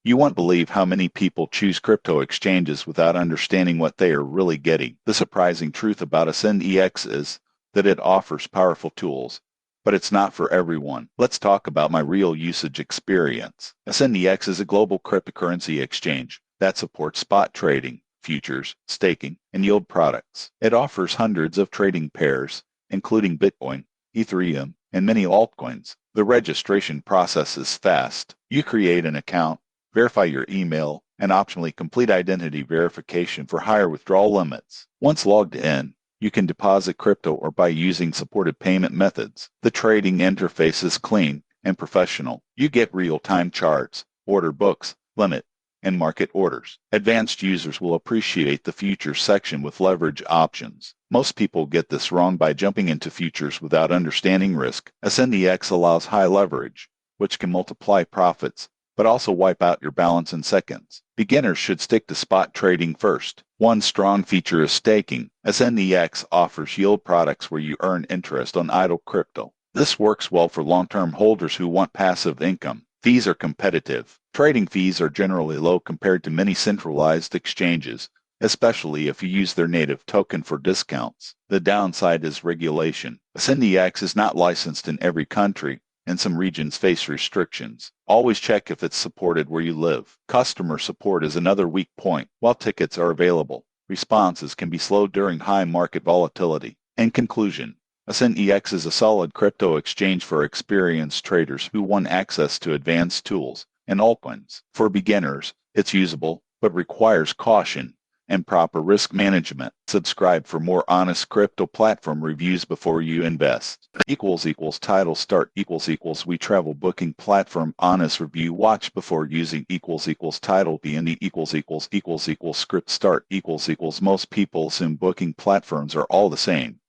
You won't believe how many people choose crypto exchanges without understanding what they are really getting. The surprising truth about AscendEX is that it offers powerful tools, but it's not for everyone. Let's talk about my real usage experience. AscendEX is a global cryptocurrency exchange that supports spot trading, futures, staking, and yield products. It offers hundreds of trading pairs, including Bitcoin, Ethereum, and many altcoins. The registration process is fast. You create an account, verify your email, and optionally complete identity verification for higher withdrawal limits. Once logged in, you can deposit crypto or buy using supported payment methods. The trading interface is clean and professional. You get real-time charts, order books, limit, and market orders. Advanced users will appreciate the futures section with leverage options. Most people get this wrong by jumping into futures without understanding risk. AscendEX allows high leverage, which can multiply profits, but also wipe out your balance in seconds. Beginners should stick to spot trading first. One strong feature is staking. AscendEX offers yield products where you earn interest on idle crypto. This works well for long-term holders who want passive income. Fees are competitive. Trading fees are generally low compared to many centralized exchanges, especially if you use their native token for discounts. The downside is regulation. AscendEX is not licensed in every country, and some regions face restrictions. Always check if it's supported where you live. Customer support is another weak point. While tickets are available, responses can be slow during high market volatility. In conclusion, AscendEX is a solid crypto exchange for experienced traders who want access to advanced tools and altcoins. For beginners, it's usable, but requires caution and proper risk management. Subscribe for more honest crypto platform reviews before you invest. Title start we travel booking platform honest review watch before using title BND script start most people assume booking platforms are all the same.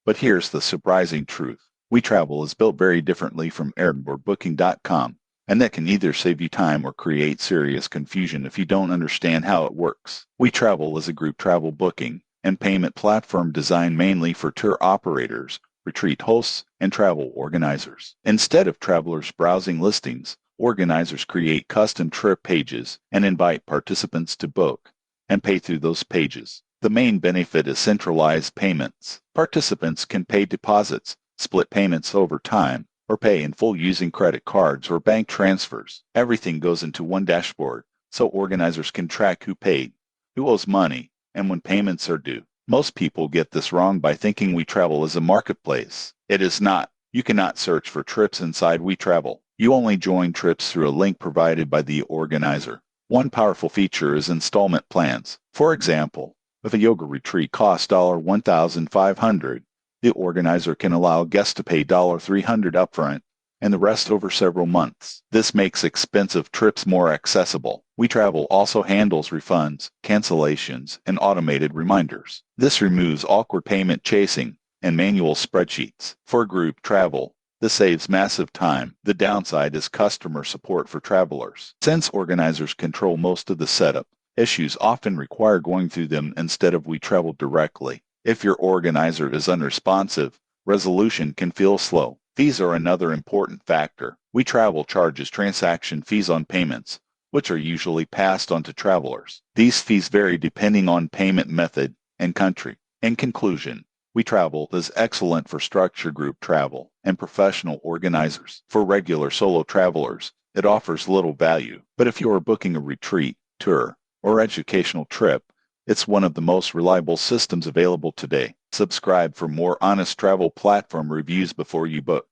But here's the surprising truth. WeTravel is built very differently from Airbnb or Booking.com, and that can either save you time or create serious confusion if you don't understand how it works. WeTravel is a group travel booking and payment platform designed mainly for tour operators, retreat hosts, and travel organizers. Instead of travelers browsing listings, organizers create custom trip pages and invite participants to book and pay through those pages. The main benefit is centralized payments. Participants can pay deposits, split payments over time, or pay in full using credit cards or bank transfers. Everything goes into one dashboard, so organizers can track who paid, who owes money, and when payments are due. Most people get this wrong by thinking WeTravel is a marketplace. It is not. You cannot search for trips inside WeTravel. You only join trips through a link provided by the organizer. One powerful feature is installment plans. For example, if a yoga retreat costs $1,500, the organizer can allow guests to pay $300 upfront and the rest over several months. This makes expensive trips more accessible. WeTravel also handles refunds, cancellations, and automated reminders. This removes awkward payment chasing and manual spreadsheets. For group travel, this saves massive time. The downside is customer support for travelers. Since organizers control most of the setup, issues often require going through them instead of WeTravel directly. If your organizer is unresponsive, resolution can feel slow. Fees are another important factor. WeTravel charges transaction fees on payments, which are usually passed on to travelers. These fees vary depending on payment method and country. In conclusion, WeTravel is excellent for structured group travel and professional organizers. For regular solo travelers, it offers little value. But if you are booking a retreat, tour, or educational trip, it's one of the most reliable systems available today. Subscribe for more honest travel platform reviews before you book.